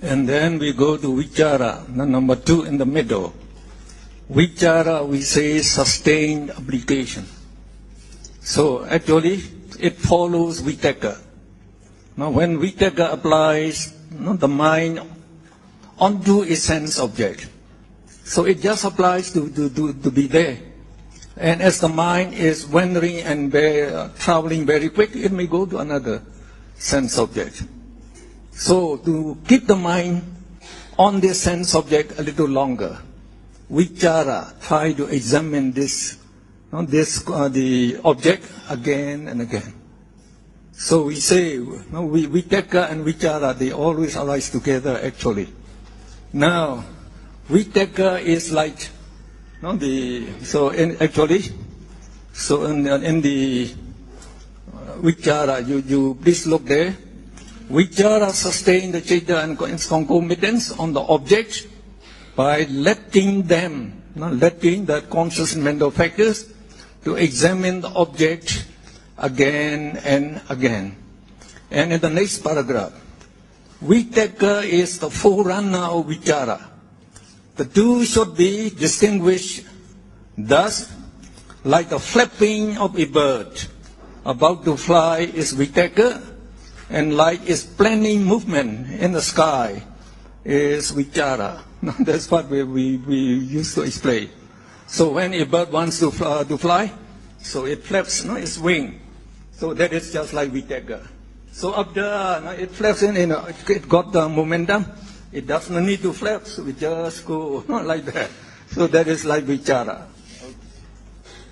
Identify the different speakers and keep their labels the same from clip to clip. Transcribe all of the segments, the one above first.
Speaker 1: And then we go to vichara, number 2 in the middle. Vichara, we say sustained application. So actually, it follows vitaka. Now, when vitaka applies the mind onto a sense object, so it just applies to be there. And as the mind is wandering and traveling very quick, it may go to another sense object. So to keep the mind on this sense object a little longer, vichara, try to examine the object again and again. So we say, vitaka and vichara, they always arise together actually. Now, vitaka is like, in the vichara, you please look there. Vichara sustain the citta and its concomitants on the object by letting the conscious mental factors to examine the object again and again. And in the next paragraph, vitaka is the forerunner of vichara. The two should be distinguished thus, like the flapping of a bird about to fly is vitaka, and like its planning movement in the sky is vichara. That's what we used to explain. So when a bird wants to fly, so it flaps its wing. So that is just like vitaka. So after it flaps it got the momentum. It doesn't need to flap, so we just go like that. So that is like vichara.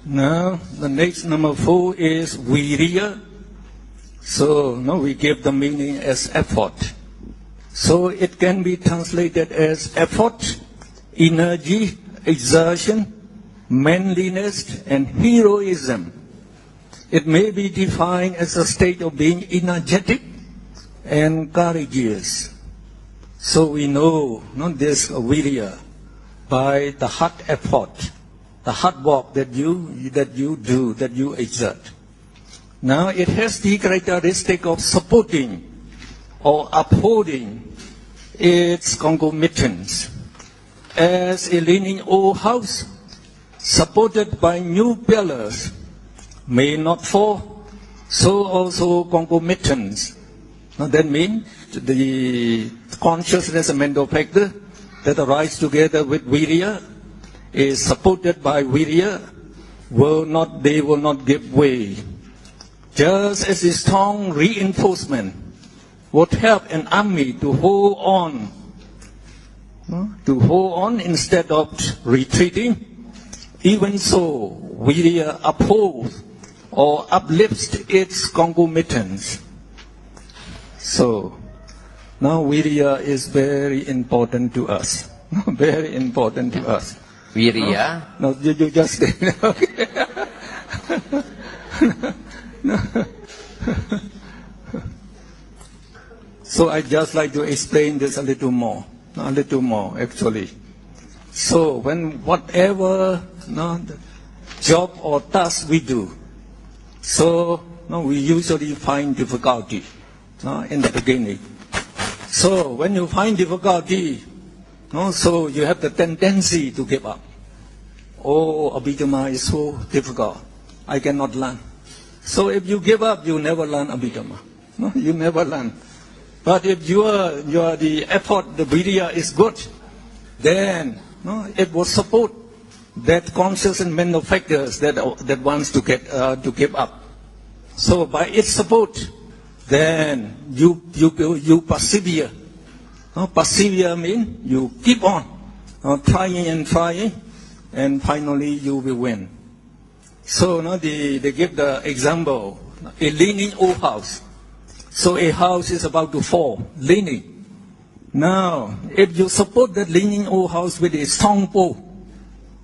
Speaker 1: Now, the next number 4 is virya. So now we give the meaning as effort. So it can be translated as effort, energy, exertion, manliness, and heroism. It may be defined as a state of being energetic and courageous. So we know this virya by the hard effort, the hard work that you exert. Now it has the characteristic of supporting or upholding its concomitants. As a leaning old house, supported by new pillars, may not fall, so also concomitants. Now that means the consciousness and mental factor that arise together with virya is supported by virya, they will not give way. Just as a strong reinforcement would help an army to hold on instead of retreating, even so virya upholds or uplifts its concomitants. So now virya is very important to us. Very important to us.
Speaker 2: Virya?
Speaker 1: No, you just stay. So I just like to explain this a little more actually. So whatever job or task we do, so we usually find difficulty in the beginning. So when you find difficulty, so you have the tendency to give up. Oh, Abhidhamma is so difficult, I cannot learn. So if you give up, you never learn Abhidhamma. You never learn. But if the effort, the virya is good, then it will support that conscious and mental factors that wants to give up. So by its support, then you persevere. Persevere means you keep on trying, and finally you will win. So they give the example, a leaning old house. So a house is about to fall, leaning. Now, if you support that leaning old house with a strong pole,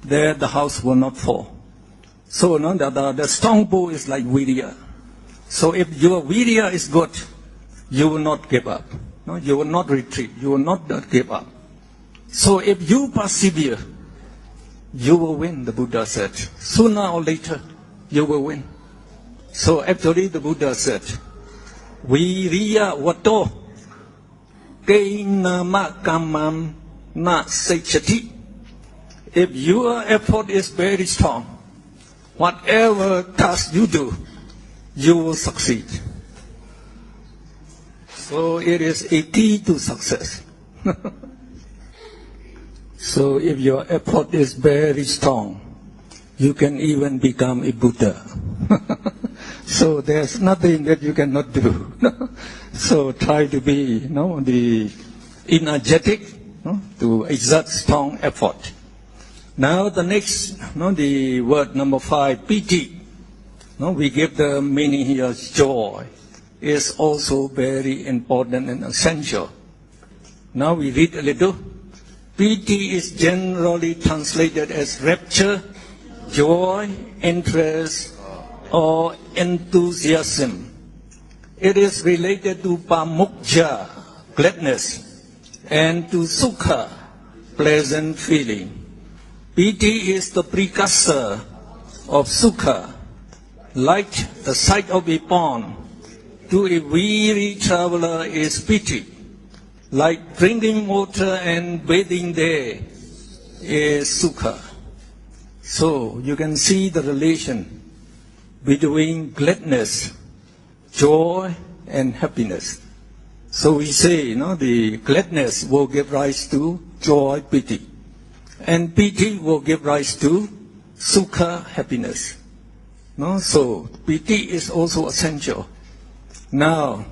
Speaker 1: then the house will not fall. So the strong pole is like virya. So if your virya is good, you will not give up. You will not retreat. You will not give up. So if you persevere, you will win, the Buddha said. Sooner or later, you will win. So actually the Buddha said, Virya vato Kainama kamam na sechati. If your effort is very strong, whatever task you do, you will succeed. So it is a key to success. So if your effort is very strong, you can even become a Buddha. So there's nothing that you cannot do. So try to be, the energetic, to exert strong effort. Now the next, the word number 5, piti. We give the meaning here as joy. Is also very important and essential. Now we read a little. Piti is generally translated as rapture, joy, interest, or enthusiasm. It is related to pamukja, gladness, and to sukha, pleasant feeling. Piti is the precursor of sukha, like the sight of a pond. To a weary traveler is piti, like drinking water and bathing there is sukha. So you can see the relation between gladness, joy, and happiness. So we say, the gladness will give rise to joy, piti, and piti will give rise to sukha, happiness. So piti is also essential. Now,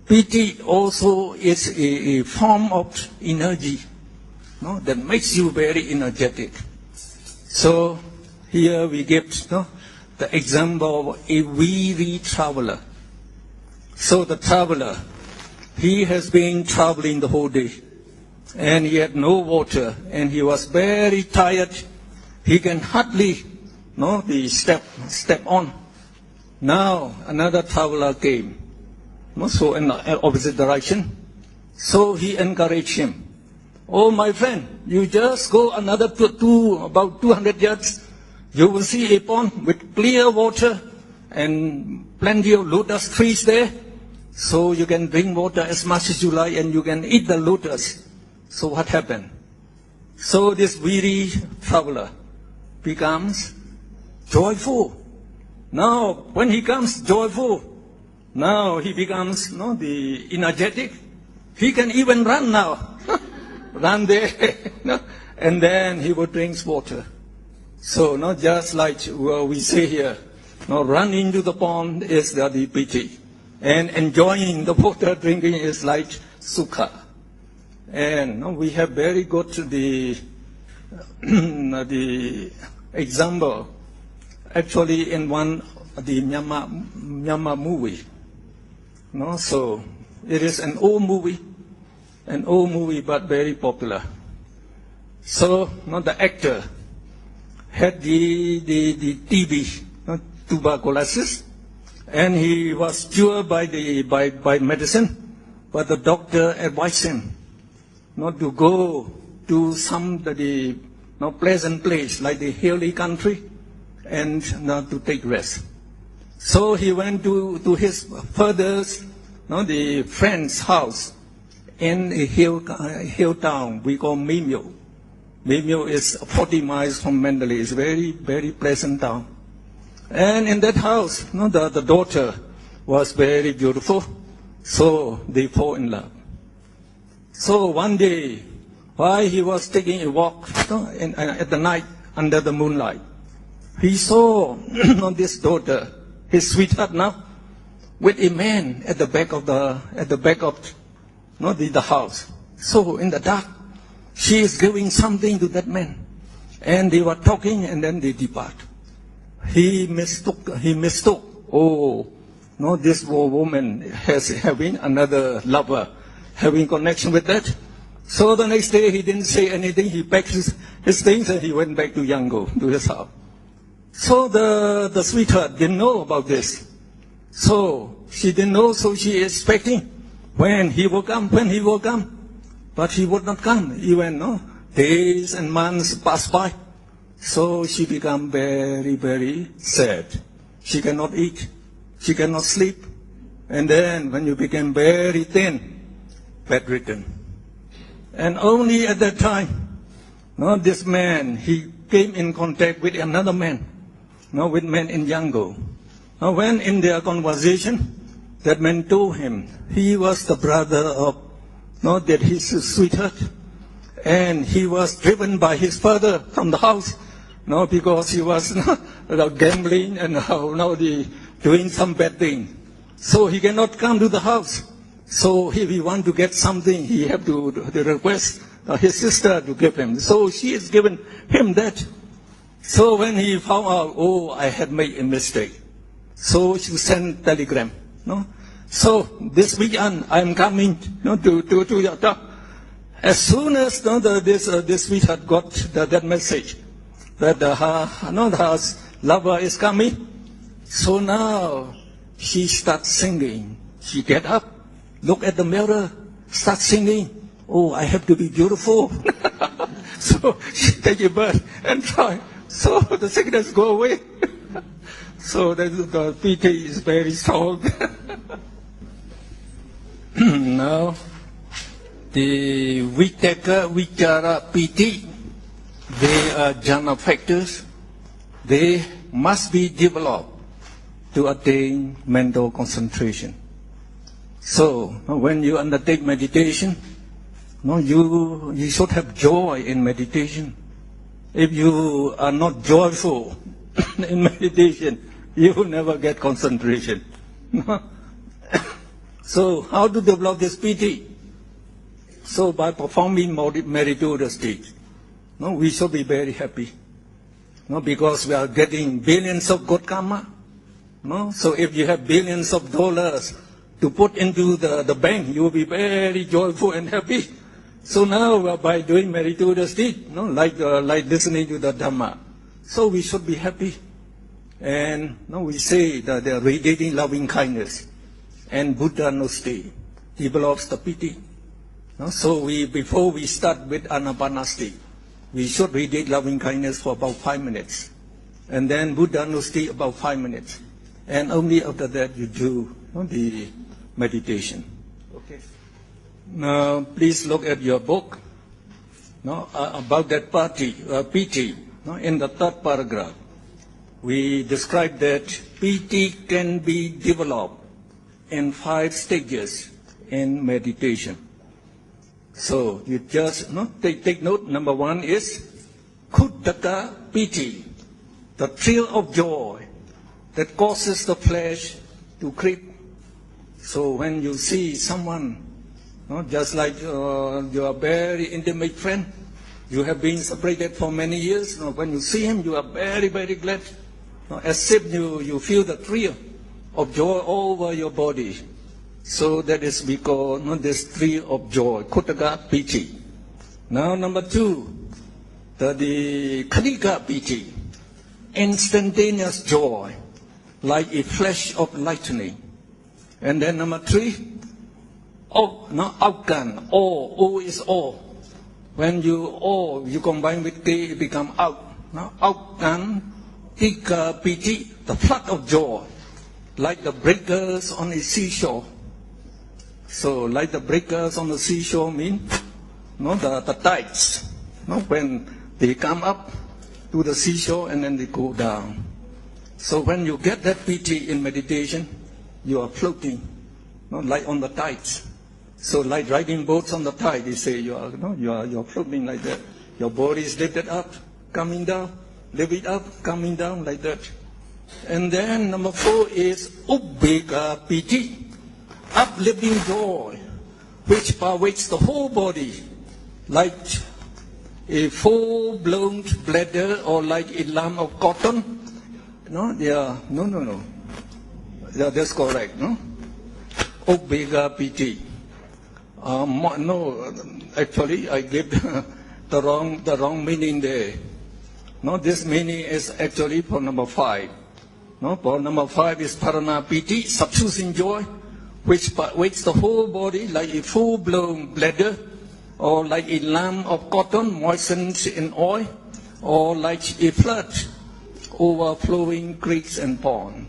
Speaker 1: piti also is a form of energy, that makes you very energetic. So here we give the example of a weary traveler. So the traveler, he has been traveling the whole day, and he had no water, and he was very tired. He can hardly, step on. Now another traveler came, so in the opposite direction. So he encouraged him. Oh, my friend, you just go another about 200 yards. You will see a pond with clear water and plenty of lotus trees there. So you can drink water as much as you like, and you can eat the lotus. So what happened? So this weary traveler becomes joyful. Now, when he comes joyful, now he becomes the energetic. He can even run now. Run there. And then he will drink water. So not just like we say here, run into the pond is the piti. And enjoying the water drinking is like sukha. And we have very good the example. Actually, in the Myanmar movie. So it is an old movie, but very popular. So the actor had the TB, tuberculosis, and he was cured by medicine, but the doctor advised him not to go to some pleasant place like the hilly country, and not to take rest. So he went to his father's, the friend's house in a hill town we call Mehm. Mehm is 40 miles from Mandalay. It's a very, very pleasant town. And in that house, the daughter was very beautiful. So they fall in love. So one day, while he was taking a walk at the night under the moonlight, he saw this daughter, his sweetheart now, with a man at the back of the house. So in the dark, she is giving something to that man, and they were talking, and then they depart. He mistook. Oh, this woman has having another lover, having connection with that. So the next day he didn't say anything. He packed his things and he went back to Yangon, to his house. So the sweetheart didn't know about this. So she didn't know, so she is expecting when he will come. But he would not come, even days and months passed by. So she became very, very sad. She cannot eat, she cannot sleep. And then when you became very thin, bedridden. And only at that time, this man, he came in contact with another man, with man in Yangon. When in their conversation, that man told him he was the brother of that his sweetheart, and he was driven by his father from the house, because he was gambling and doing some bad thing. So he cannot come to the house. So if he want to get something, he have to request his sister to give him. So she has given him that. So when he found out, I had made a mistake. So she sent telegram. So this weekend I'm coming to your talk. As soon as this sweetheart got that message that her lover is coming, so now she starts singing. She get up, look at the mirror, start singing. I have to be beautiful. So she take a bath and try. So the sickness go away. So the PT is very strong. Now, the Vitaka, Vichara, PT, they are jhana factors. They must be developed to attain mental concentration. So, when you undertake meditation, you should have joy in meditation. If you are not joyful in meditation, you will never get concentration. So, how to develop this PT? So, by performing meritorious deeds, we should be very happy. Because we are getting billions of good karma. So, if you have billions of dollars to put into the bank, you will be very joyful and happy. So now, by doing meritorious deeds, like listening to the Dhamma, so we should be happy. And we say that they are radiating loving kindness. And Buddha Nusti develops the piti. So before we start with Anapanasti, we should radiate loving kindness for about 5 minutes. And then Buddha Nusti about 5 minutes. And only after that you do the meditation. Okay. Now please look at your book about that piti. In the third paragraph, we describe that piti can be developed in 5 stages in meditation. So you just take note. Number 1 is Khuddaka piti, the thrill of joy that causes the flesh to creep. So when you see someone, just like your very intimate friend, you have been separated for many years. When you see him, you are very, very glad, as if you feel the thrill of joy all over your body. So that is because this thrill of joy, Khuddaka piti. Now number 2, the Khanika piti, instantaneous joy, like a flash of lightning. And then number 3, Aukkan, awe is awe. When you combine with K, it becomes out. Aukkan, Tika piti, the flood of joy, like the breakers on a seashore. So, like the breakers on the seashore mean, the tides, when they come up to the seashore and then they go down. So when you get that piti in meditation, you are floating, like on the tides. So like riding boats on the tide, they say you are floating like that. Your body is lifted up, coming down, lift it up, coming down like that. And then number 4 is Ubbeka piti, uplifting joy, which pervades the whole body, like a full-blown bladder or like a lump of cotton. No. Yeah, that's correct, Ubbeka piti. No, actually I gave the wrong meaning there. This meaning is actually for number 5. For number 5 is Parana piti, subsisting joy, which pervades the whole body like a full-blown bladder, or like a lump of cotton moistened in oil, or like a flood overflowing creeks and ponds.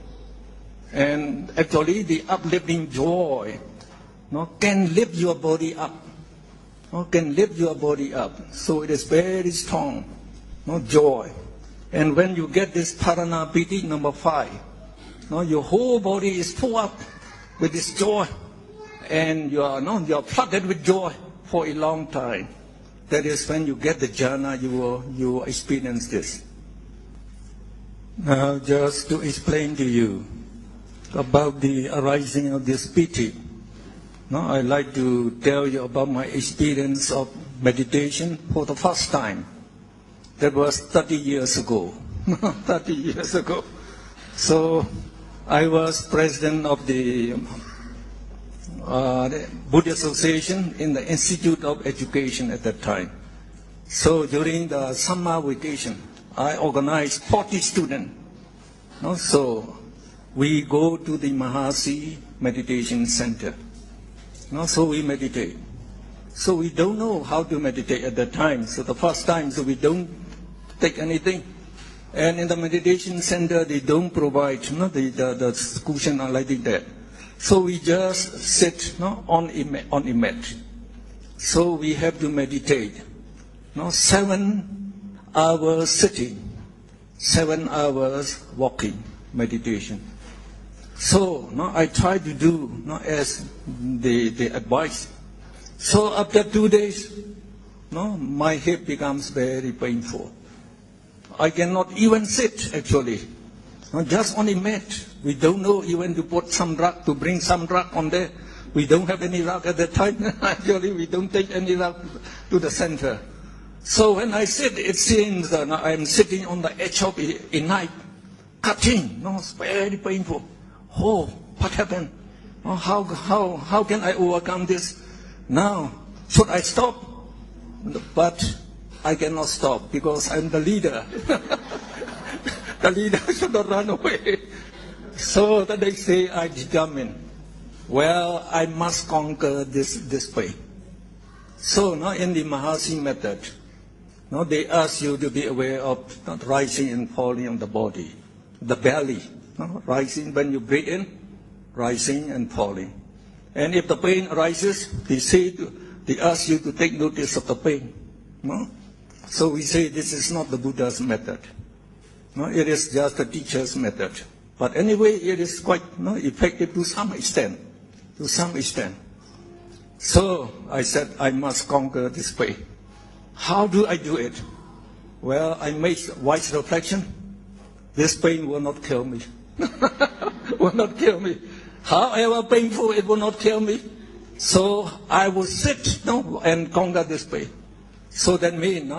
Speaker 1: And actually the uplifting joy no, can lift your body up. No, can lift your body up. So it is very strong. No, joy. And when you get this Parana Piti number 5, no, your whole body is full up with this joy. And you are flooded with joy for a long time. That is when you get the jhana, you will experience this. Now, just to explain to you about the arising of this piti, no, I'd like to tell you about my experience of meditation for the first time. That was 30 years ago. 30 years ago. So I was president of the Buddhist Association in the Institute of Education at that time. So during the summer vacation, I organized 40 students. No, so we go to the Mahasi Meditation Center. No, so we meditate. So we don't know how to meditate at that time. So the first time, so we don't take anything. And in the meditation center, they don't provide the cushion or like that. So we just sit on a mat. So we have to meditate. 7 hours sitting, 7 hours walking, meditation. So I try to do as the advice. So after 2 days, my hip becomes very painful. I cannot even sit actually. Just on a mat. We don't know even to put some rug, to bring some rug on there. We don't have any rug at that time. Actually, we don't take any rug to the center. So when I sit, it seems that I'm sitting on the edge of a knife, cutting. It's very painful. Oh, what happened? How can I overcome this? Now, should I stop? But I cannot stop because I'm the leader. The leader should not run away. So the next day I determined, well, I must conquer this pain. So now in the Mahasi method, they ask you to be aware of rising and falling of the body, the belly, rising when you breathe in, rising and falling. And if the pain arises, they ask you to take notice of the pain. So we say this is not the Buddha's method. It is just the teacher's method. But anyway, it is quite effective to some extent. To some extent. So I said, I must conquer this pain. How do I do it? Well, I made wise reflection. This pain will not kill me. Will not kill me. However painful, it will not kill me. So I will sit and conquer this pain. So that means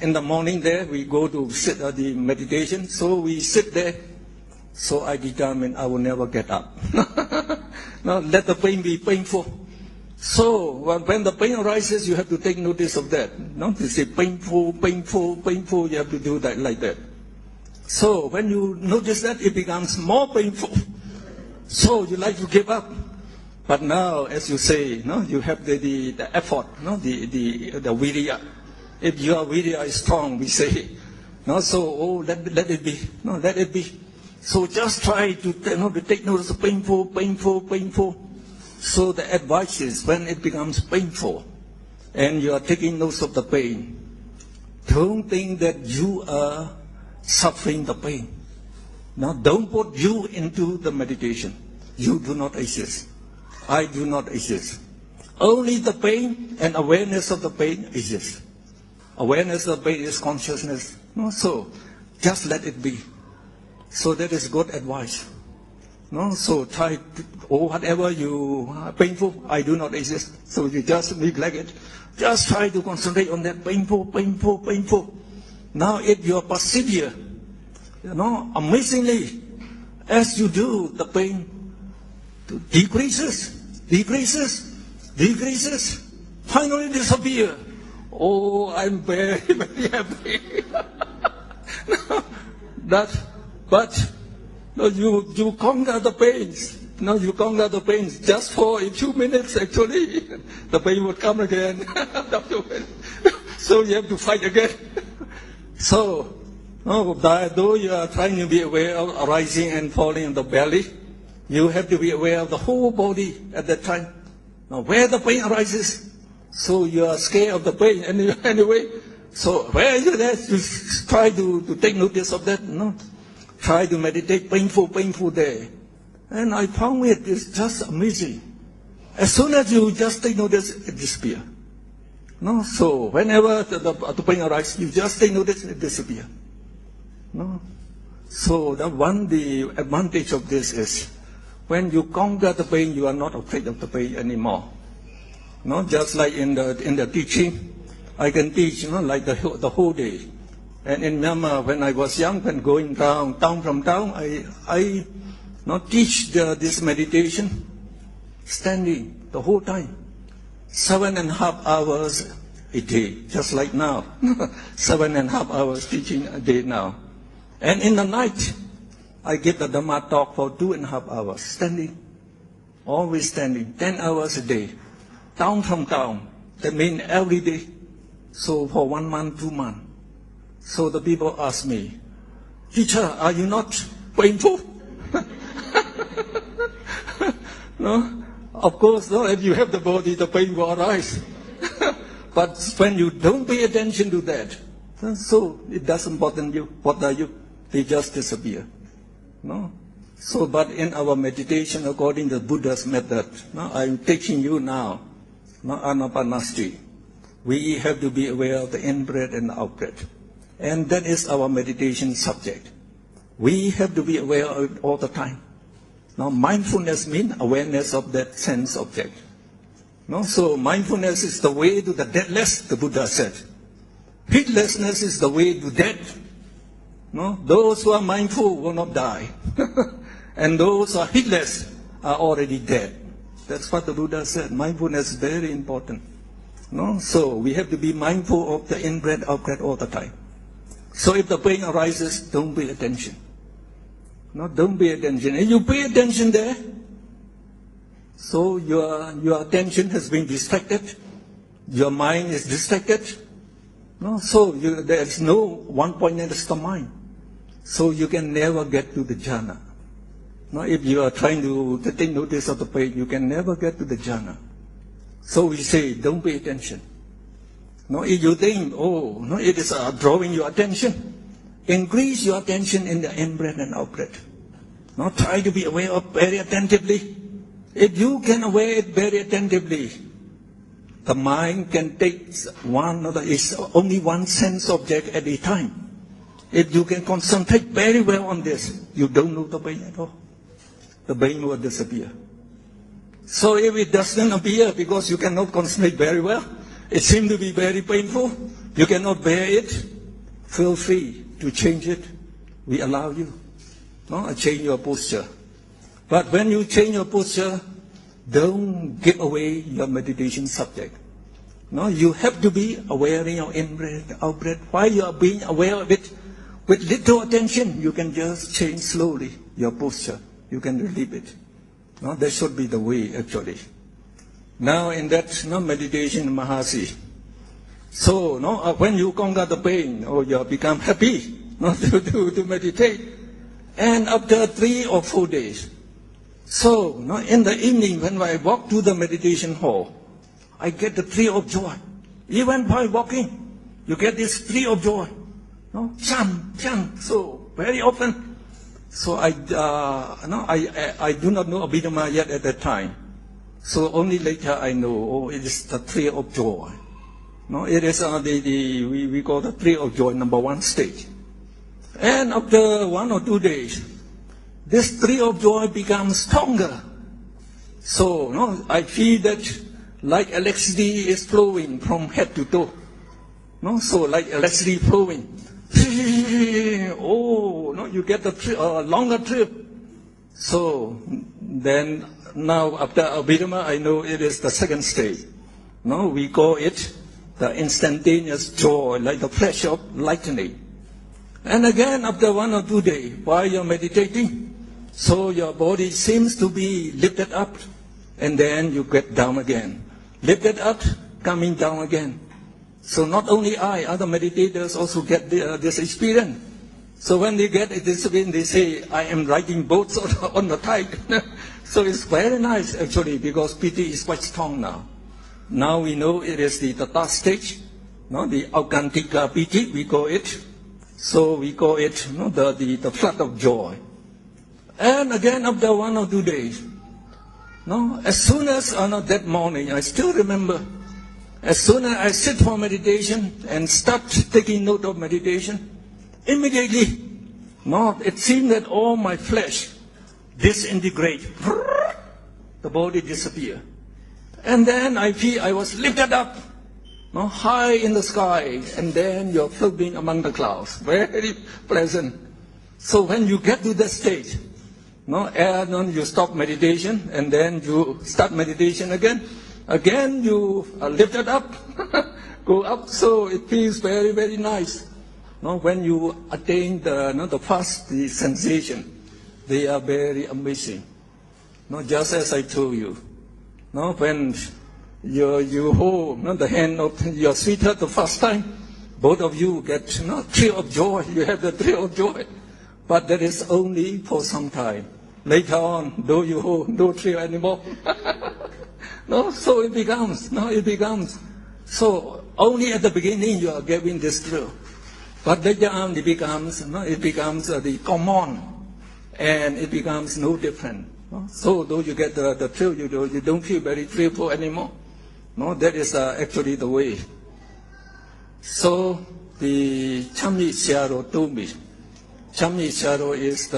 Speaker 1: in the morning there, we go to sit at the meditation. So we sit there. So I determined I will never get up. Now let the pain be painful. So when the pain arises, you have to take notice of that. To say painful, painful, painful, you have to do that like that. So when you notice that, it becomes more painful. So you like to give up. But now, as you say, you have the effort, the virya. If your virya is strong, we say, so let it be, let it be. So just try to take notice of painful, painful, painful. So the advice is when it becomes painful, and you are taking notice of the pain, don't think that you are suffering the pain. Now don't put you into the meditation. You do not exist. I do not exist. Only the pain and awareness of the pain exists. Awareness of the pain is consciousness. So just let it be. So that is good advice. So try to, whatever you painful, I do not exist. So you just neglect it. Just try to concentrate on that painful, painful, painful. Now if you persevere, amazingly, as you do, the pain decreases, decreases, decreases, finally disappear. Oh, I'm very, very happy. But you conquer the pains. Now you conquer the pains just for a few minutes. Actually, the pain will come again. So you have to fight again. So, though you are trying to be aware of rising and falling in the belly, you have to be aware of the whole body at that time. Now, where the pain arises, so you are scared of the pain anyway. So where you there, you try to take notice of that, no? Try to meditate, painful there. And I found it is just amazing. As soon as you just take notice, it disappears. No? So whenever the pain arises, you just take notice, it disappears. No? So the advantage of this is, when you conquer the pain, you are not afraid of the pain anymore. No? Just like in the teaching, I can teach, like the whole day. And in Myanmar, when I was young, when going town from town, I teach this meditation, standing the whole time, 7.5 hours a day, just like now, 7.5 hours teaching a day now. And in the night, I give the Dhamma talk for 2.5 hours, standing, always standing, 10 hours a day, town from town. That means every day. So for 1 month, 2 months. So the people ask me, teacher, are you not painful? No? Of course, no, if you have the body, the pain will arise. But when you don't pay attention to that, so it doesn't bother you, they just disappear. No? So, but in our meditation, according to Buddha's method, I'm teaching you now, Anapanasati. We have to be aware of the in-breath and the out-breath. And that is our meditation subject. We have to be aware of it all the time. Now, mindfulness means awareness of that sense object. No? So, mindfulness is the way to the deathless, the Buddha said. Heedlessness is the way to death. No? Those who are mindful will not die. And those who are heedless are already dead. That's what the Buddha said. Mindfulness is very important. No? So we have to be mindful of the in-breath, out-breath all the time. So if the pain arises, don't pay attention. No, don't pay attention. And you pay attention there, so your attention has been distracted. Your mind is distracted. No? So there is no one pointedness of the mind. So you can never get to the jhana. No? If you are trying to take notice of the pain, you can never get to the jhana. So we say, don't pay attention. No, if you think, it is drawing your attention, increase your attention in the in-breath and out-breath. No, try to be aware of very attentively. If you can aware it very attentively, the mind can take only one sense object at a time. If you can concentrate very well on this, you don't know the pain at all. The pain will disappear. So if it doesn't appear because you cannot concentrate very well, it seems to be very painful, you cannot bear it, feel free to change it. We allow you. No? Change your posture. But when you change your posture, don't give away your meditation subject. No, you have to be aware of your in-breath, out-breath. While you are being aware of it, with little attention, you can just change slowly your posture. You can relieve it. No, that should be the way, actually. Now, in that meditation, Mahasi. So, when you conquer the pain, or you become happy, to meditate, and after 3 or 4 days, so, in the evening, when I walk to the meditation hall, I get the thrill of joy. Even while walking, you get this thrill of joy. Chan. So, very often. So I do not know Abhidhamma yet at that time. So only later I know, it is the thrill of joy. No, it is we call the thrill of joy number 1 stage. And after 1 or 2 days, this thrill of joy becomes stronger. So I feel that like electricity is flowing from head to toe. So like electricity flowing. You get the longer trip. So then now after Abhidhamma, I know it is the 2nd stage. We call it the instantaneous joy, like the flash of lightning. And again, after 1 or 2 days, while you're meditating, so your body seems to be lifted up, and then you get down again. Lifted up, coming down again. So not only other meditators also get this experience. So when they get this experience, they say, I am riding boats on the tide. So it's very nice actually because PT is quite strong now. Now we know it is the Tata stage, no, the Aukantika PT, we call it. So we call it the flood of joy. And again after 1 or 2 days, no, as soon as that morning, I still remember, as soon as I sit for meditation and start taking note of meditation, immediately, no, it seemed that all my flesh disintegrate. The body disappear. And then I feel I was lifted up, no, high in the sky, and then you're floating among the clouds. Very pleasant. So when you get to that stage, no, and you stop meditation, and then you start meditation again. Again you are lifted up, go up. So it feels very, very nice. No, when you attain the first the sensation, they are very amazing. No, just as I told you. No, when you hold the hand of your sweetheart the first time, both of you get thrill of joy. You have the thrill of joy, but that is only for some time. Later on, though you hold no thrill anymore. No, so it becomes. So only at the beginning you are getting this thrill. But later on it becomes the common, and it becomes no different. No? So though you get the thrill, you don't feel very thrillful anymore. No, that is actually the way. So the Chamyi Siaro told me. Chamyi Siaro is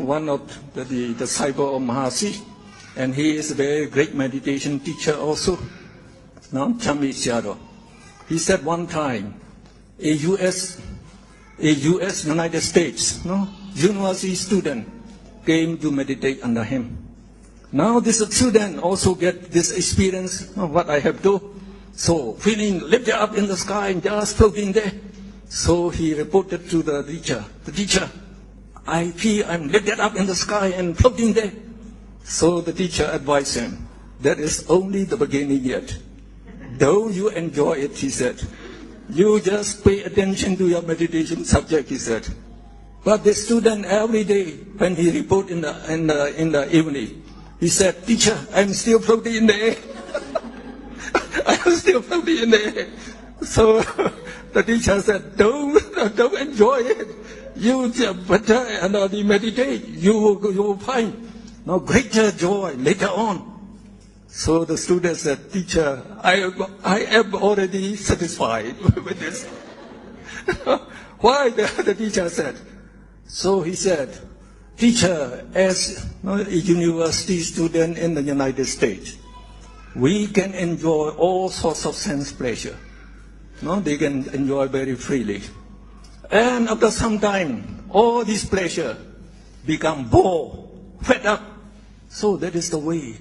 Speaker 1: one of the disciple of Mahasi, and he is a very great meditation teacher also. No, Chamyi Siaro. He said one time, a U.S. United States university student came to meditate under him. Now this student also get this experience of what I have done. So feeling lifted up in the sky and just floating there. So he reported to the teacher. The teacher, I feel I'm lifted up in the sky and floating there. So the teacher advised him, that is only the beginning yet. Though you enjoy it, he said. You just pay attention to your meditation subject, he said. But the student every day, when he report in the evening, he said, teacher, I'm still floating in the air. I'm still floating in the air. So the teacher said, don't enjoy it. You better meditate. You will find greater joy later on. So the student said, teacher, I am already satisfied with this. Why? The teacher said. So he said, teacher, as a university student in the United States, we can enjoy all sorts of sense pleasure. No, they can enjoy very freely. And after some time, all this pleasure become bored, fed up. So that is the way.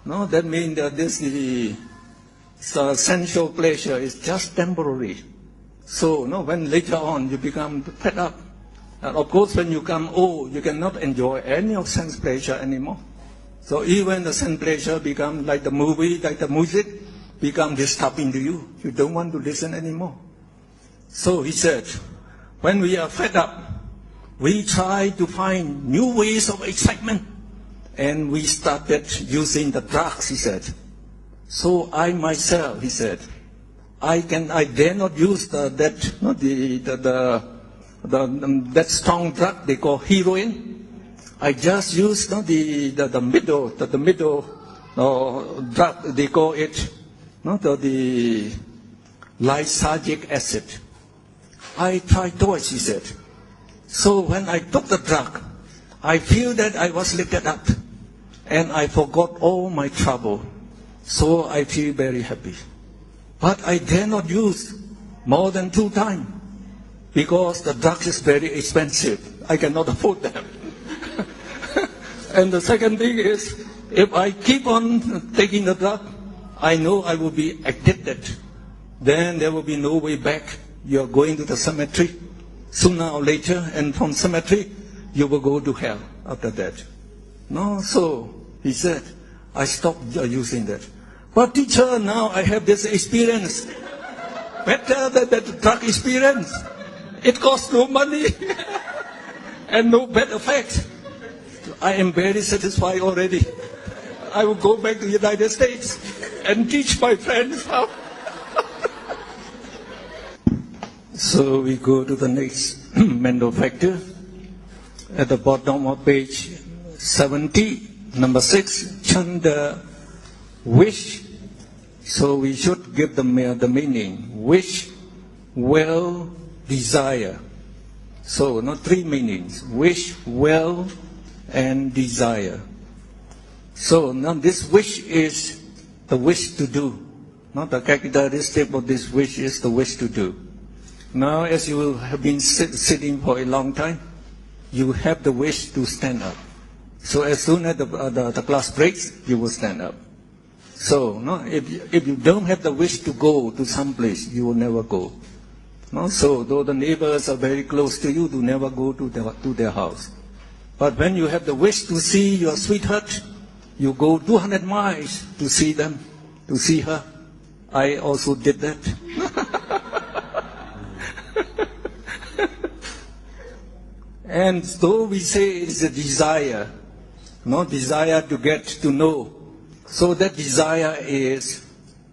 Speaker 1: No, that means that this the sensual pleasure is just temporary. So when later on you become fed up, and of course when you become old, you cannot enjoy any of sense pleasure anymore. So even the sense pleasure become like the movie, like the music, become disturbing to you. You don't want to listen anymore. So he said, when we are fed up, we try to find new ways of excitement. And we started using the drugs, he said. So I myself, he said, I dare not use that strong drug they call heroin. I just use the middle drug they call it, the lysergic acid. I tried twice, he said. So when I took the drug, I feel that I was lifted up. And I forgot all my trouble. So I feel very happy. But I dare not use more than 2 times. Because the drug is very expensive. I cannot afford them. And the second thing is, if I keep on taking the drug, I know I will be addicted. Then there will be no way back. You are going to the cemetery sooner or later. And from cemetery, you will go to hell after that. No, so he said, I stopped using that. But teacher, now I have this experience. Better than that drug experience. It costs no money and no bad effect. I am very satisfied already. I will go back to the United States and teach my friends how. So we go to the next mental factor. At the bottom of page 70, number 6, chanda, wish. So we should give the meaning. Wish, will, desire. So, not 3 meanings. Wish, will, and desire. So, now this wish is the wish to do. Not the characteristic of this wish is the wish to do. Now, as you have been sitting for a long time, you have the wish to stand up. So, as soon as the class breaks, you will stand up. So, no, if you don't have the wish to go to some place, you will never go. No? So, though the neighbors are very close to you, do never go to their house. But when you have the wish to see your sweetheart, you go 200 miles to see them, to see her. I also did that. And though we say it's a desire, no desire to get to know, so that desire is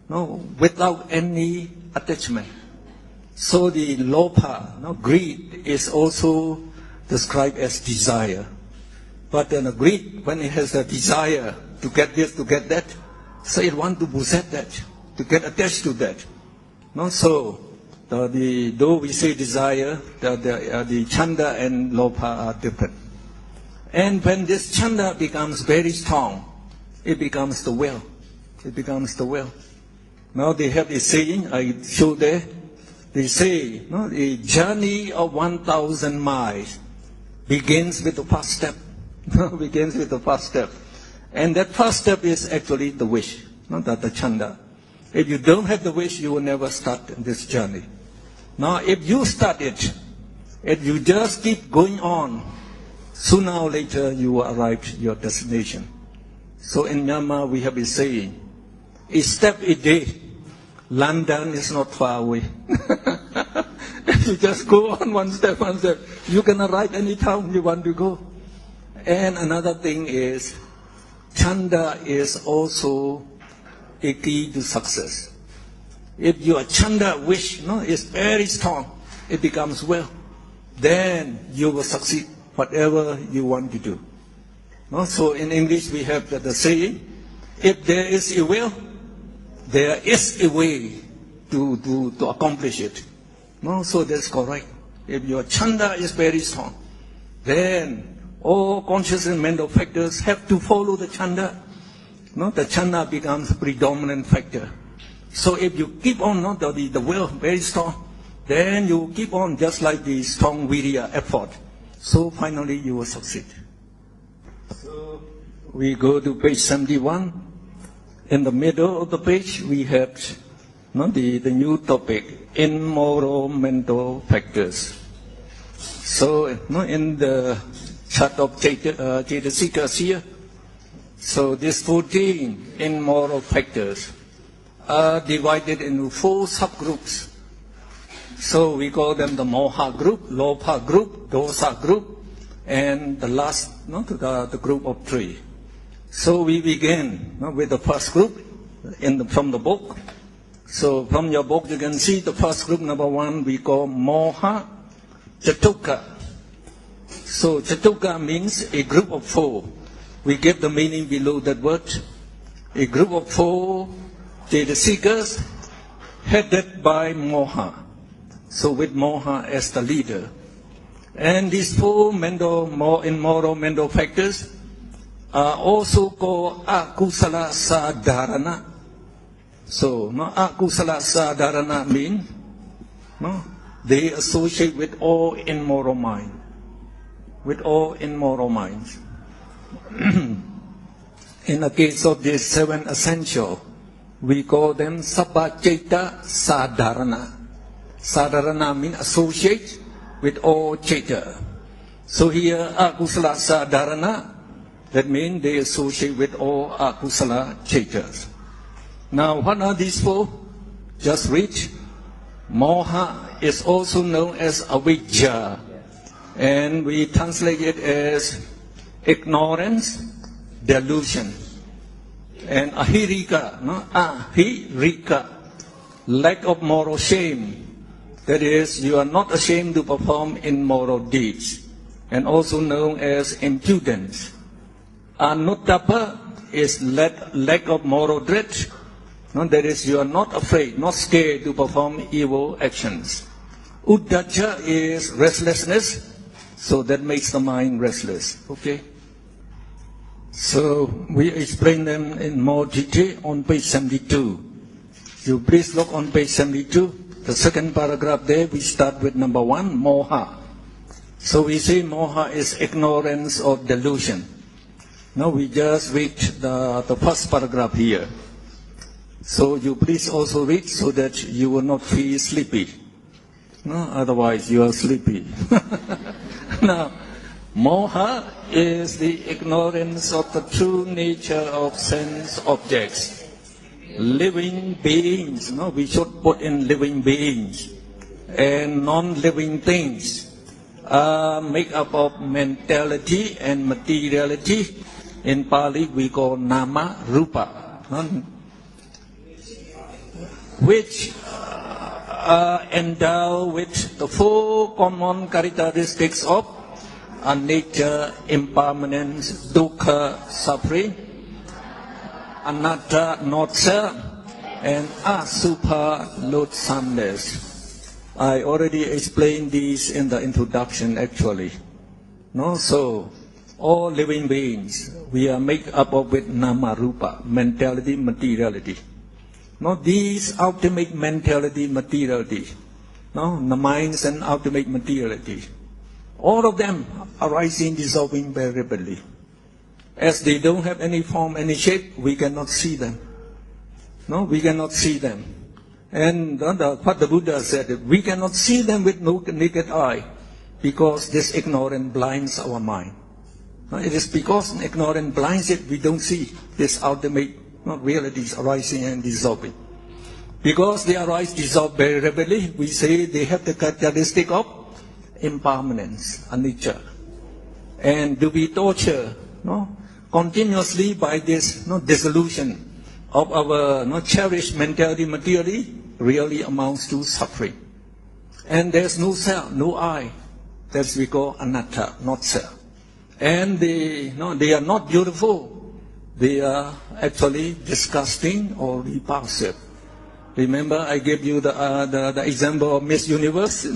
Speaker 1: without any attachment. So the lopa, greed, is also described as desire. But then greed, when it has a desire to get this, to get that, so it wants to possess that, to get attached to that. No, so though we say desire, the chanda and lopa are different. And when this chanda becomes very strong, it becomes the will. It becomes the will. Now they have a saying, I show there. They say, the journey of 1,000 miles begins with the first step. Begins with the first step. And that first step is actually the wish, not the chanda. If you don't have the wish, you will never start this journey. Now, if you start it, if you just keep going on, sooner or later you will arrive at your destination. So in Myanmar, we have been saying, a step a day. London is not far away. If you just go on one step, you can arrive any town you want to go. And another thing is, chanda is also a key to success. If your chanda wish is very strong, it becomes will, then you will succeed whatever you want to do. So in English we have the saying, if there is a will, there is a way to accomplish it. So that's correct. If your chanda is very strong, then all conscious and mental factors have to follow the chanda. The chanda becomes a predominant factor. So if you keep on the will very strong, then you keep on just like the strong virya effort. So finally you will succeed. So we go to page 71. In the middle of the page, we have the new topic, immoral mental factors. So in the chart of Cetasikas here, so these 14 immoral factors are divided into 4 subgroups. So we call them the moha group, lopa group, dosa group, and the last, the group of 3. So we begin with the first group from the book. So from your book you can see the first group, number 1, we call moha chatuka. So chatuka means a group of 4. We give the meaning below that word. A group of 4 data seekers headed by moha. So with moha as the leader. And these 4 immoral mental factors are also called akusala sadharana. So, akusala sadharana means they associate with all immoral mind. With all immoral minds. In the case of these 7 essential, we call them sabacheta sadharana. Sadharana means associate with all cheta. So here, akusala sadharana, that means they associate with all akusala chetas. Now, what are these 4? Just read. Moha is also known as avijja, and we translate it as ignorance, delusion. And ahirika, no? Ahirika, lack of moral shame. That is, you are not ashamed to perform immoral deeds, and also known as impudence. Anuttapa is lack of moral dread. No, that is, you are not afraid, not scared to perform evil actions. Uddacha is restlessness, so that makes the mind restless. Okay? So we explain them in more detail on page 72. You please look on page 72. The second paragraph there, we start with number 1, moha. So we say moha is ignorance or delusion. Now we just read the first paragraph here. So you please also read so that you will not feel sleepy. No, otherwise you are sleepy. Now, moha is the ignorance of the true nature of sense objects. Living beings, no, we should put in living beings, and non-living things are made up of mentality and materiality. In Pali we call nama, rupa, which are endowed with the four common characteristics of anicca, impermanence, dukkha, suffering, anatta, not self, and asubha, loathsomeness. I already explained these in the introduction actually. No, so all living beings, we are made up of with nama, rupa, mentality, materiality. No, these ultimate mentality, materiality, no, the minds and ultimate materiality, all of them arising, dissolving very rapidly. As they don't have any form, any shape, we cannot see them. No, we cannot see them. And what the Buddha said, we cannot see them with naked eye because this ignorance blinds our mind. No, it is because ignorance blinds it, we don't see this ultimate realities arising and dissolving. Because they arise, dissolve very rapidly, we say they have the characteristic of impermanence, anicca. And to be tortured continuously by this dissolution of our cherished mentality, materially, really amounts to suffering. And there's no self, no I. That's we call anatta, not self. And they are not beautiful. They are actually disgusting or repulsive. Remember, I gave you the example of Miss Universe.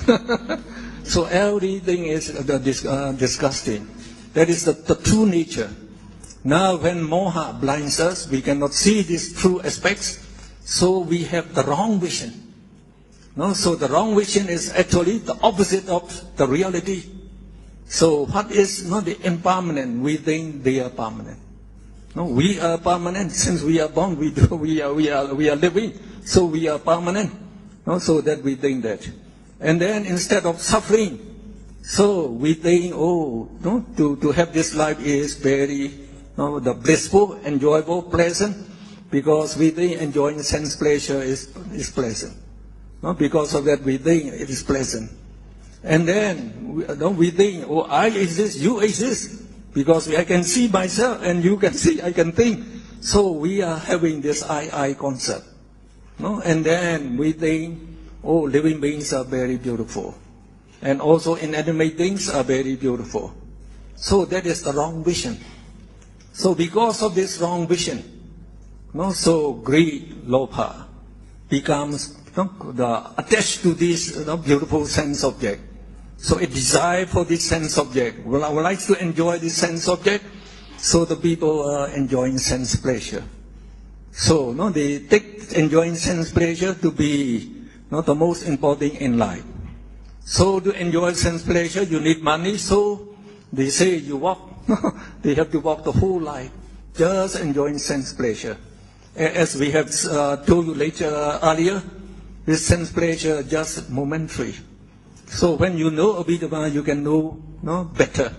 Speaker 1: So everything is disgusting. That is the true nature. Now, when moha blinds us, we cannot see these true aspects. So we have the wrong vision. No, so the wrong vision is actually the opposite of the reality. So what is not the impermanent? We think they are permanent. No, we are permanent since we are born. We are living, so we are permanent. No, so that we think that, and then instead of suffering, so we think, to have this life is very, the blissful, enjoyable, pleasant, because we think enjoying sense pleasure is pleasant. No, because of that we think it is pleasant, and then we think, I exist, you exist. Because I can see myself and you can see, I can think. So we are having this I concept. No? And then we think, living beings are very beautiful. And also inanimate things are very beautiful. So that is the wrong vision. So because of this wrong vision, so greed, lobha, becomes attached to this beautiful sense object. So a desire for this sense object. Well, I would like to enjoy this sense object, so the people are enjoying sense pleasure. So they take enjoying sense pleasure to be the most important in life. So to enjoy sense pleasure, you need money. So they say you walk. They have to walk the whole life, just enjoying sense pleasure. As we have told you earlier, this sense pleasure just momentary. So when you know Abhidhamma, you can know better.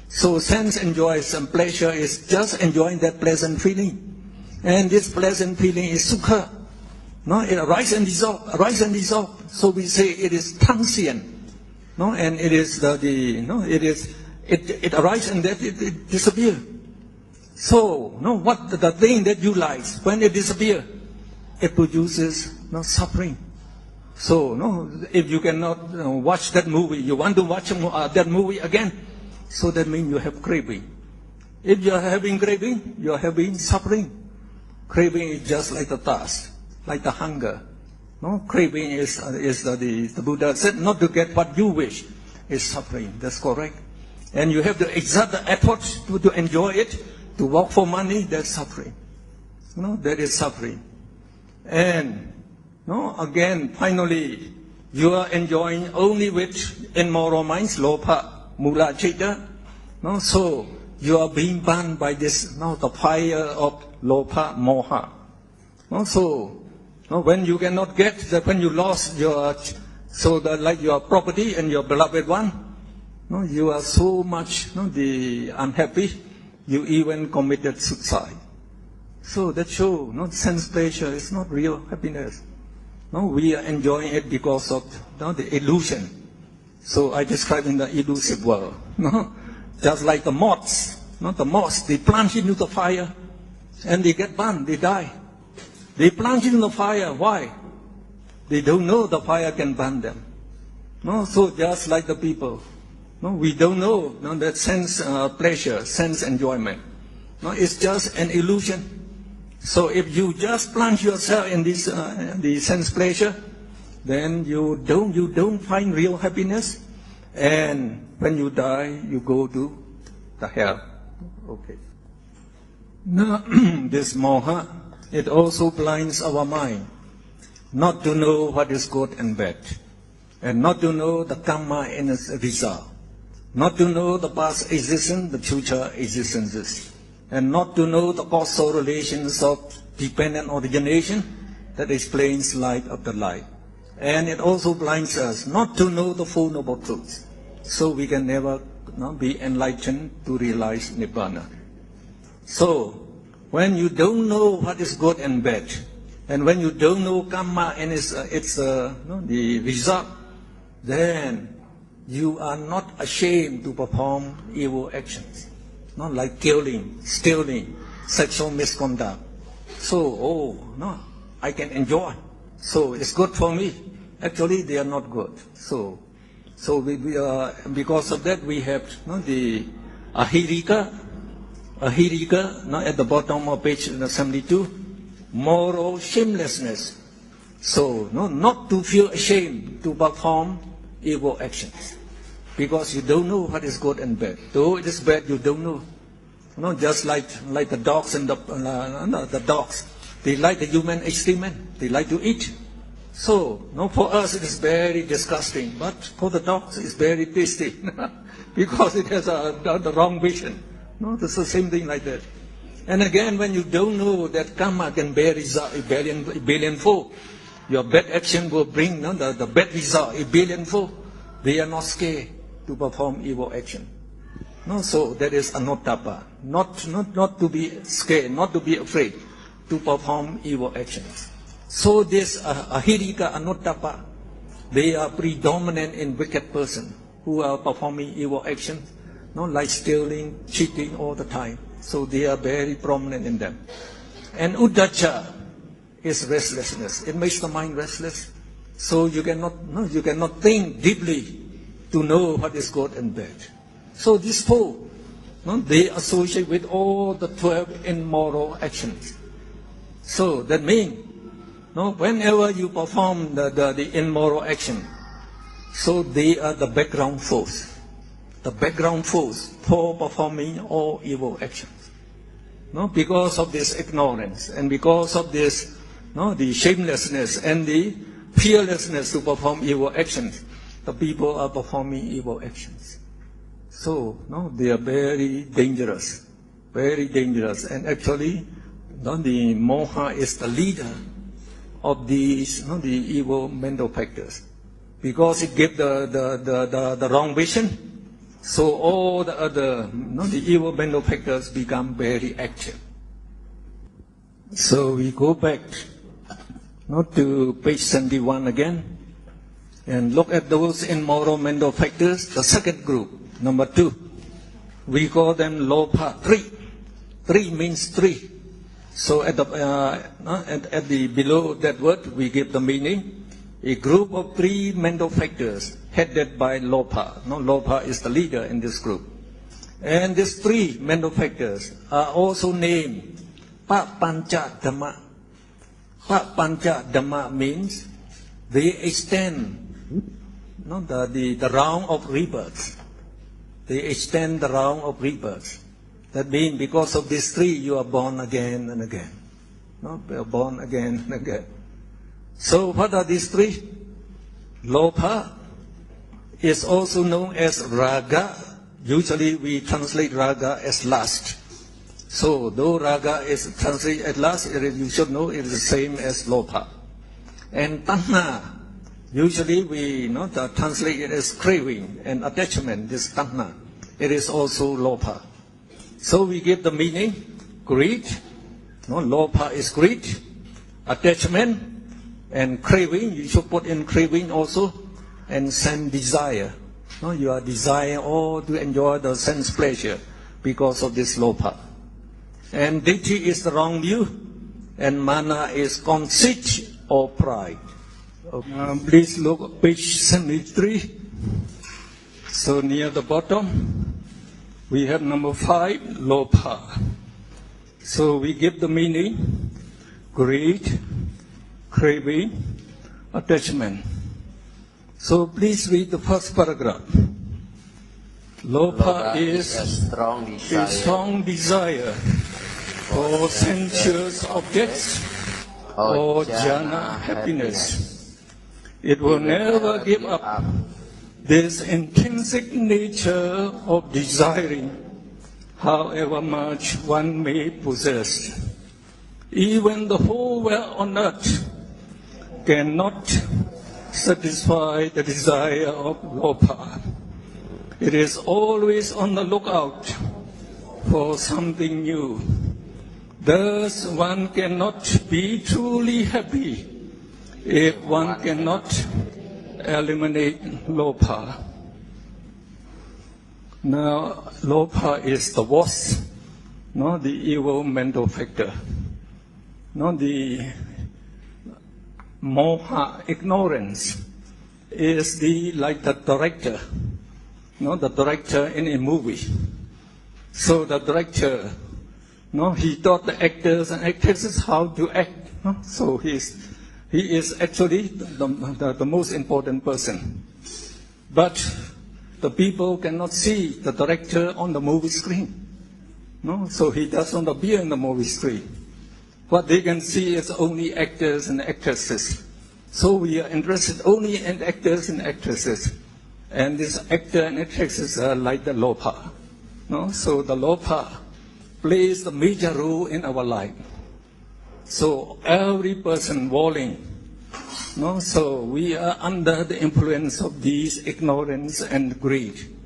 Speaker 1: So sense enjoys and pleasure is just enjoying that pleasant feeling. And this pleasant feeling is sukha. It arises and dissolves, arises and dissolves. So we say it is transient. And it is it is It arises and then it disappears. So, no, what the thing that you like, when it disappears, it produces no suffering. So, no, if you cannot watch that movie, you want to watch that movie again, so that means you have craving. If you are having craving, you are having suffering. Craving is just like the thirst, like the hunger. No, craving is the Buddha said not to get what you wish is suffering. That's correct. And you have to exert the effort to enjoy it, to work for money. That's suffering. No, that is suffering. And no, again, finally, you are enjoying only with immoral minds, lopha, mula, chitta. No, so you are being burned by this, no, the fire of lopha, moha. No, so no, when you cannot get that, when you lost your, so that like your property and your beloved one, no, you are so much the unhappy, you even committed suicide. So that shows sense pleasure is not real happiness. No, we are enjoying it because of the illusion. So I describe in the elusive world. No, just like the moths. The moths, they plunge into the fire and they get burned, they die. They plunge into the fire. Why? They don't know the fire can burn them. No, so just like the people. No, we don't know that sense pleasure, sense enjoyment. No, it's just an illusion. So if you just plunge yourself in this the sense pleasure, then you don't find real happiness, and when you die, you go to the hell. Okay. Now this moha, it also blinds our mind, not to know what is good and bad, and not to know the karma and its result. Not to know the past existence, the future existences, and not to know the causal relations of dependent origination that explains light of the light. And it also blinds us not to know the Four Noble Truths, so we can never be enlightened to realize Nibbana. So, when you don't know what is good and bad, and when you don't know karma and its the result, then you are not ashamed to perform evil actions, not like killing, stealing, sexual misconduct. So, I can enjoy. So it's good for me. Actually, they are not good. So we because of that we have the ahirika, at the bottom of page 72, moral shamelessness. So not to feel ashamed to perform evil actions, because you don't know what is good and bad. Though it is bad, you don't know. Just like the dogs and the dogs, they like the human excrement. They like to eat. So, for us it is very disgusting, but for the dogs it's very tasty because it has the wrong vision. It's the same thing like that. And again, when you don't know that karma can bear result a billionfold, your bad action will bring the bad result a billionfold. They are not scared to perform evil action. So that is anuttapa, not to be scared, not to be afraid to perform evil actions. So this ahirika, anuttapa, they are predominant in wicked person who are performing evil actions, like stealing, cheating all the time. So they are very prominent in them. And uddhacca is restlessness. It makes the mind restless. So you cannot think deeply to know what is good and bad. So these four, they associate with all the 12 immoral actions. So that means, whenever you perform the immoral action, so they are the background force. The background force for performing all evil actions. Because of this ignorance and because of this, the shamelessness and the fearlessness to perform evil actions, the people are performing evil actions. So, they are very dangerous, and actually, the moha is the leader of these, the evil mental factors, because it gives the wrong vision. So all the other, the evil mental factors become very active. So we go back, to page 71 again, and look at those immoral mental factors, the second group, number 2. We call them lopa, three. Three means three. So at the below that word, we give the meaning. A group of three mental factors headed by lopa. No, lopa is the leader in this group. And these three mental factors are also named Papancha Dhamma. Papancha Dhamma means they extend the round of rebirths. They extend the round of rebirths. That means because of these three, you are born again and again. No, you are born again and again. So what are these three? Lopa is also known as raga. Usually we translate raga as lust. So though raga is translated as lust, you should know it is the same as lopa. And tanha, usually we translate it as craving and attachment, this tanha. It is also lopa. So we give the meaning, greed. Lopa is greed, attachment, and craving. You should put in craving also, and sense desire. You are desiring all to enjoy the sense pleasure because of this lopa. And ditthi is the wrong view, and mana is conceit or pride. Please look at page 73. So near the bottom, we have number 5, lopa. So we give the meaning, greed, craving, attachment. So please read the first paragraph. Lopa is a strong desire for sensuous objects or jhana happiness. It will never give up this intrinsic nature of desiring, however much one may possess. Even the whole world on earth cannot satisfy the desire of lopa. It is always on the lookout for something new. Thus one cannot be truly happy if one cannot eliminate lopa. Now, lopa is the worst, the evil mental factor. The moha, ignorance, is like the director, the director in a movie. So the director, he taught the actors and actresses how to act. So he is actually the most important person. But the people cannot see the director on the movie screen. So he does not appear in the movie screen. What they can see is only actors and actresses. So we are interested only in actors and actresses. And these actors and actresses are like the lopa. So the lopa plays the major role in our life. So every person walling, so we are under the influence of these ignorance and greed.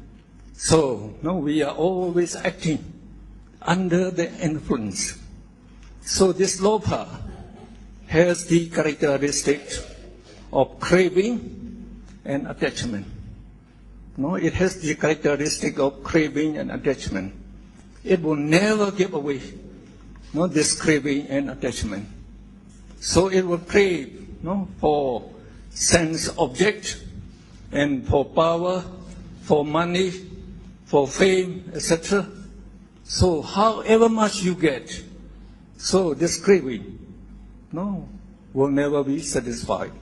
Speaker 1: So we are always acting under the influence. So this lopa has the characteristic of craving and attachment. It has the characteristic of craving and attachment. It will never give away this craving and attachment. So it will crave for sense object and for power, for money, for fame, etc. So however much you get, so this craving will never be satisfied.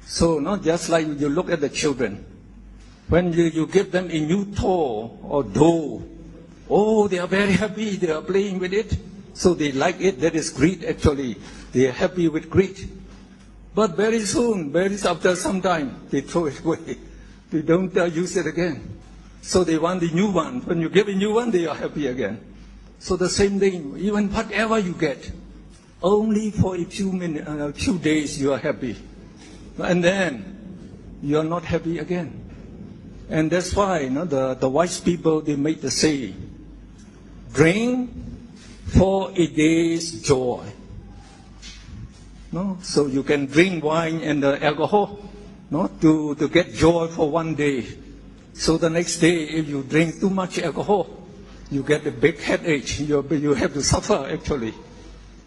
Speaker 1: So just like you look at the children, when you give them a new toy or doll, they are very happy, they are playing with it, so they like it. That is greed actually. They are happy with greed. But very soon, after some time, they throw it away. They don't use it again. So they want the new one. When you give a new one, they are happy again. So the same thing, even whatever you get, only for a few days you are happy. And then you are not happy again. And that's why the wise people, they make the saying, drink for a day's joy. So you can drink wine and alcohol to get joy for one day. So the next day, if you drink too much alcohol, you get a big headache. You have to suffer, actually.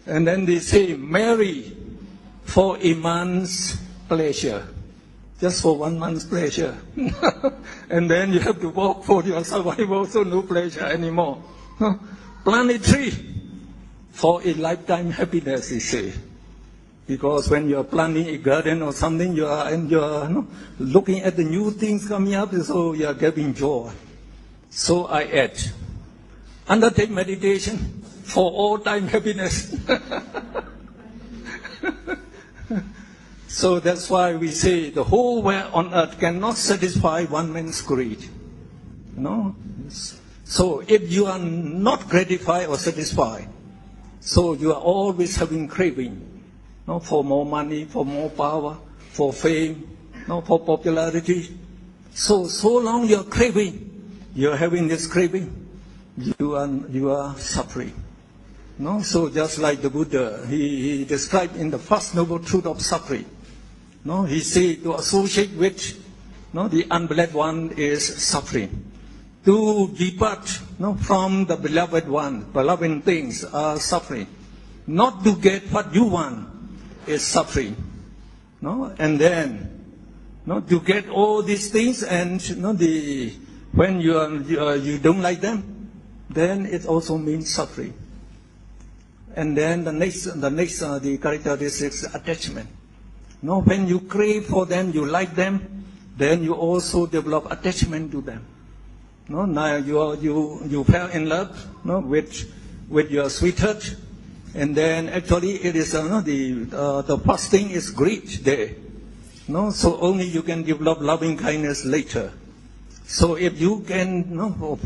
Speaker 1: And then they say, marry for a month's pleasure. Just for 1 month's pleasure. And then you have to work for your survival, so no pleasure anymore. Plant a tree for a lifetime happiness, they say. Because when you are planting a garden or something, you are looking at the new things coming up, so you are getting joy. So I add, undertake meditation for all-time happiness. So that's why we say the whole world on earth cannot satisfy one man's greed. No? So if you are not gratified or satisfied, so you are always having craving, for more money, for more power, for fame, for popularity. So long you are craving, you are having this craving, you are suffering. So just like the Buddha, he described in the first noble truth of suffering. He said to associate with the unbeloved one is suffering. To depart from the beloved one, beloved things are suffering. Not to get what you want is suffering. And then to get all these things and when you don't like them, then it also means suffering. And then the next the characteristic is attachment. When you crave for them, you like them, then you also develop attachment to them. Now you fell in love with your sweetheart, and then actually it is the first thing is greed there. So only you can develop loving kindness later. So if you can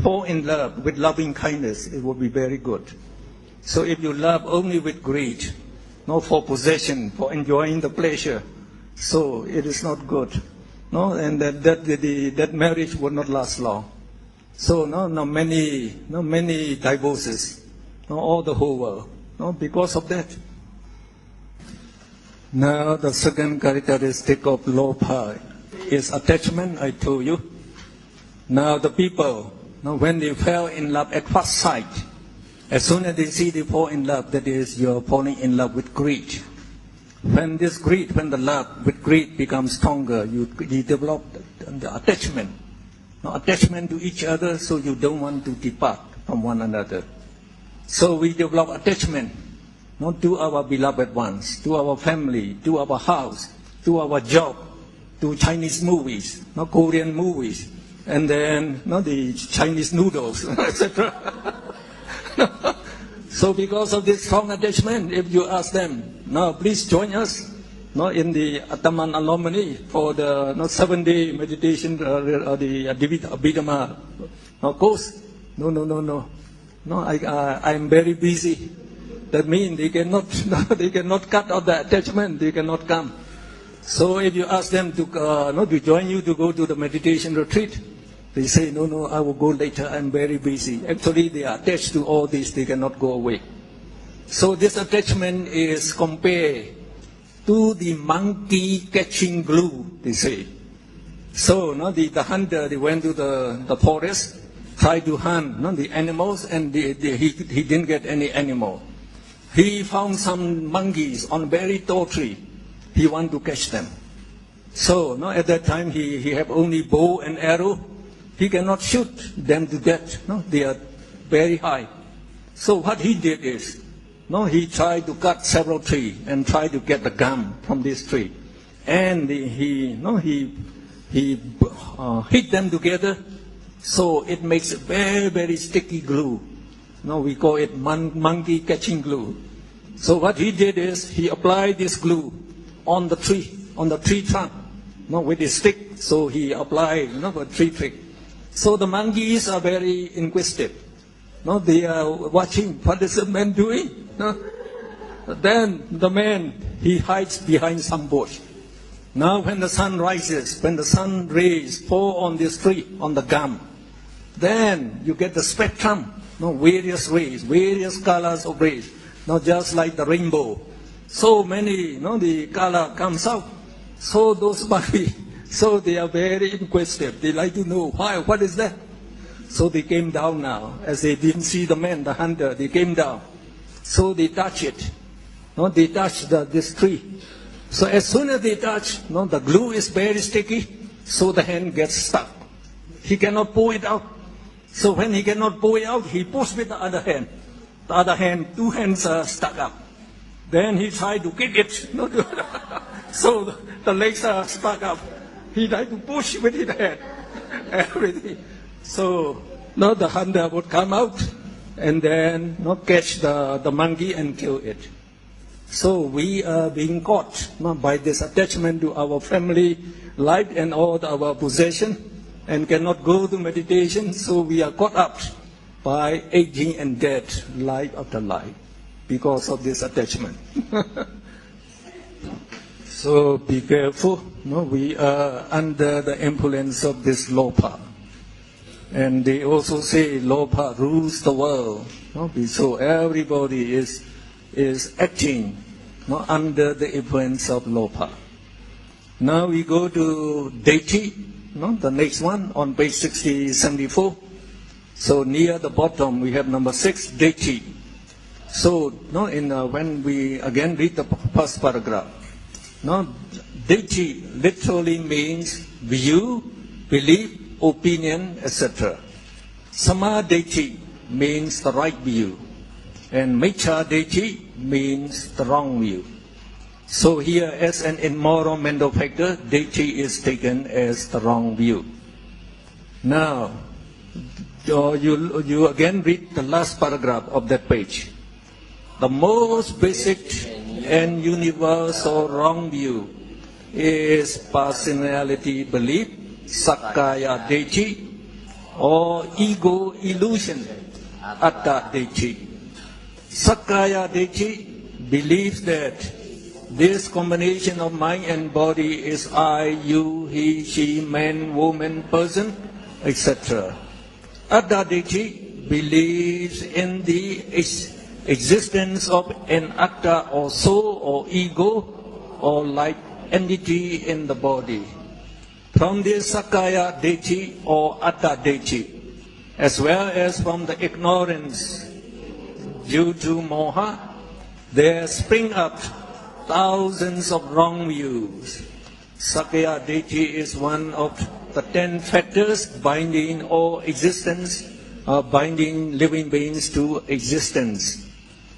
Speaker 1: fall in love with loving kindness, it will be very good. So if you love only with greed, for possession, for enjoying the pleasure, so it is not good. And that marriage will not last long. So many divorces, all the whole world, because of that. Now the second characteristic of lobha is attachment, I told you. Now the people, when they fell in love at first sight, as soon as they see they fall in love, that is, you're falling in love with greed. When the love with greed becomes stronger, you develop the attachment. Attachment to each other, so you don't want to depart from one another. So we develop attachment, to our beloved ones, to our family, to our house, to our job, to Chinese movies, Korean movies, and then the Chinese noodles, etc. So because of this strong attachment, if you ask them, now please join us in the Ataman alumni for the 7-day meditation, the Abhidhamma course. No, I am very busy. That means they cannot cut out the attachment, they cannot come. So if you ask them to join you to go to the meditation retreat, they say, no, I will go later, I'm very busy. Actually, they are attached to all this, they cannot go away. So this attachment is compared to the monkey catching glue, they say. So the hunter, they went to the forest, tried to hunt the animals, and he didn't get any animal. He found some monkeys on a very tall tree. He wanted to catch them. So at that time, he have only bow and arrow. He cannot shoot them to death. They are very high. So what he did is, he tried to cut several trees and tried to get the gum from this tree, and he hit them together, so it makes a very, very sticky glue. We call it monkey catching glue. So what he did is he applied this glue on the tree trunk, with a stick. So he applied, a tree trick. So the monkeys are very inquisitive. They are watching what is the man doing. Then the man, he hides behind some bush. Now when the sun rises, when the sun rays fall on this tree, on the gum, then you get the spectrum, various rays, various colors of rays. Just like the rainbow. So many, the color comes out. So those monkeys So they are very inquisitive. They like to know why, what is that? So they came down now. As they didn't see the man, the hunter, they came down. So they touch it. No, they touch this tree. So as soon as they touch, no, the glue is very sticky, so the hand gets stuck. He cannot pull it out. So when he cannot pull it out, he pulls with the other hand. The other hand, two hands are stuck up. Then he tried to kick it. No, so the legs are stuck up. He tried to push with his hand. Everything. So no, the hunter would come out and then not catch the monkey and kill it. So we are being caught by this attachment to our family life and all our possession, and cannot go to meditation. So we are caught up by aging and death, life after life, because of this attachment. So be careful. No, we are under the influence of this lopa. And they also say lopa rules the world. No? So everybody is acting under the influence of lopa. Now we go to deity, the next one on page 74. So near the bottom we have number 6, deity. So when we again read the first paragraph, deity literally means view, belief, opinion, etc. Samadhi means the right view, and Michchadeti means the wrong view. So here, as an immoral mental factor, deity is taken as the wrong view. Now, you again read the last paragraph of that page. The most basic and universal wrong view is personality belief, Sakkaya deity, or ego illusion, Atta deity. Sakkaya deity believes that this combination of mind and body is I, you, he, she, man, woman, person, etc. Atta deity believes in the existence of an atta or soul or ego or like entity in the body. From this Sakkaya deity or Atta deity, as well as from the ignorance due to moha, there spring up thousands of wrong views. Sakkaya deity is one of the 10 factors binding all existence, binding living beings to existence.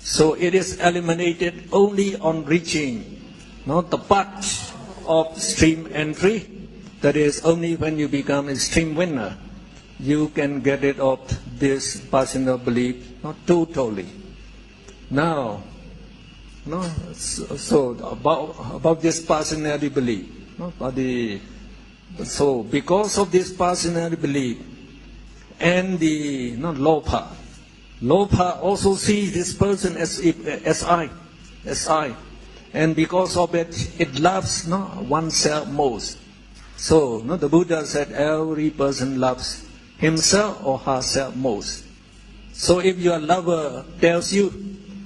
Speaker 1: So it is eliminated only on reaching the path of stream entry. That is, only when you become a stream winner, you can get rid of this personal belief totally. Now, so about this personality belief, so because of this personality belief and the lopa also sees this person as I, and because of it, it loves oneself most. So the Buddha said every person loves himself or herself most. So if your lover tells you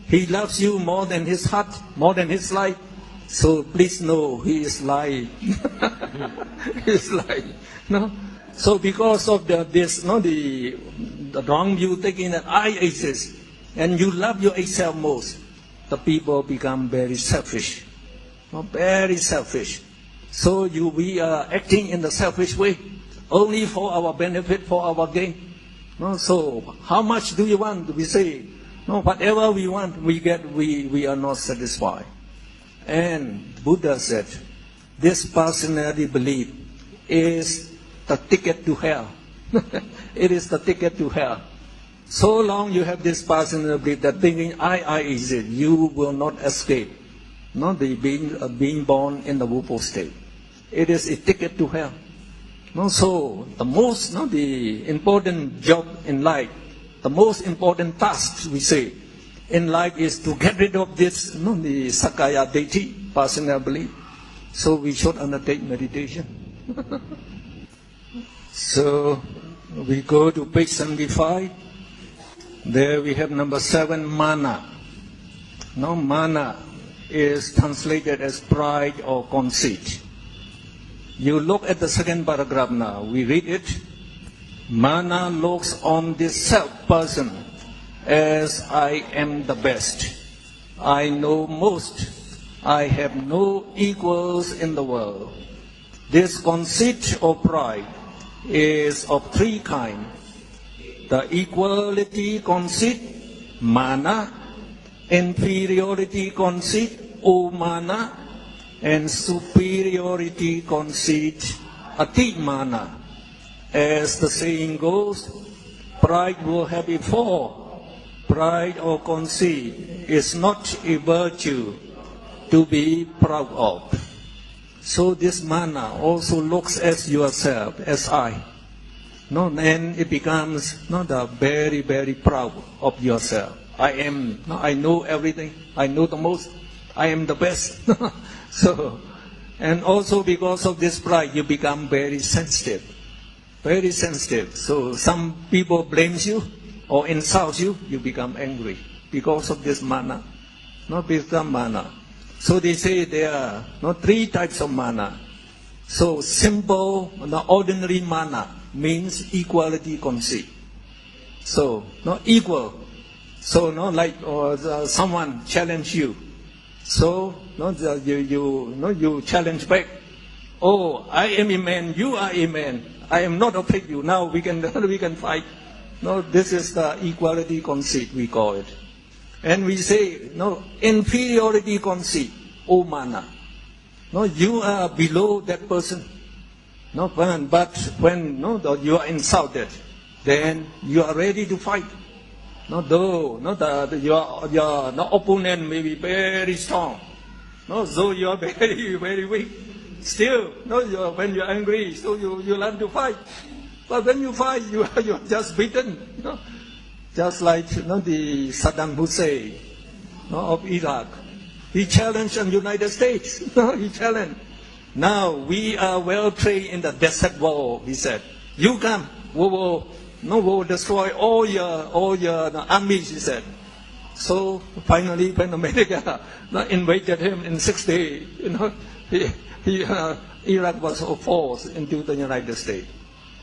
Speaker 1: he loves you more than his heart, more than his life, so please know he is lying. He is lying. So because of the wrong view taking that I exist and you love yourself most, the people become very selfish. Very selfish. So we are acting in the selfish way, only for our benefit, for our gain. So how much do you want? We say, whatever we want, we get, we are not satisfied. And Buddha said, this personality belief is the ticket to hell. It is the ticket to hell. So long you have this personality belief that thinking I exist, you will not escape. Being born in the Wupo state. It is a ticket to hell. So the most, the important job in life, the most important task we say in life is to get rid of this, the Sakkaya deity, personal belief. So we should undertake meditation. So we go to page 75. There we have number 7, mana. Now mana is translated as pride or conceit. You look at the second paragraph now. We read it. Mana looks on this self-person as I am the best. I know most. I have no equals in the world. This conceit or pride is of three kinds. The equality conceit, mana, inferiority conceit, umana, and superiority conceit, atimana. As the saying goes, pride will have a fall. Pride or conceit is not a virtue to be proud of. So this mana also looks as yourself, as I. No, and it becomes not very, very proud of yourself. I know everything. I know the most. I am the best. So, and also because of this pride, you become very sensitive. Very sensitive. So some people blame you or insult you, you become angry because of this mana. Not become mana. So they say there are three types of mana. So simple, ordinary mana means equality conceit. So not equal. So like someone challenge you. So you challenge back. Oh, I am a man. You are a man. I am not afraid you. Now we can fight. No, this is the equality conceit we call it. And we say inferiority conceit. Oh mana. No, you are below that person. No, but when you are insulted, then you are ready to fight. No, though your opponent may be very strong. No, so you are very, very weak. Still, when you are angry, so you learn to fight. But when you fight, you are just beaten. Just like the Saddam Hussein of Iraq. He challenged the United States. He challenged. Now we are well trained in the desert war, he said. You come, we will destroy all your armies, he said. So finally, when America invaded him in 6 days, Iraq was forced into the United States.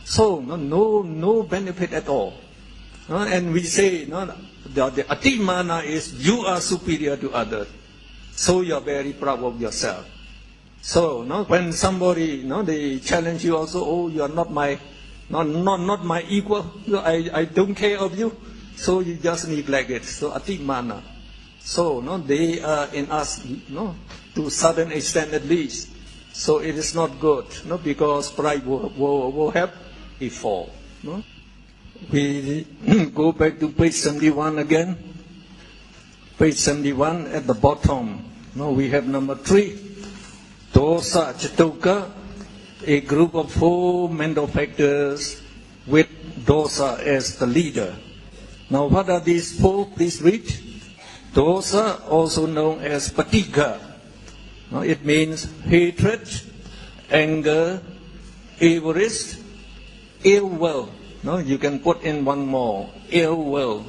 Speaker 1: So no benefit at all. And we say the atimana is you are superior to others. So you are very proud of yourself. So when somebody they challenge you also, oh, you are not my equal. I don't care of you. So you just neglect it. So atimana. So they are in us to a certain extent at least. So it is not good. Because pride will have a fall. We go back to page 71 again. Page 71 at the bottom. We have number 3. Dosa Chatoka, a group of 4 mental factors with dosa as the leader. Now what are these 4? Please read. Dosa, also known as patika. It means hatred, anger, avarice, ill will. You can put in one more, ill will.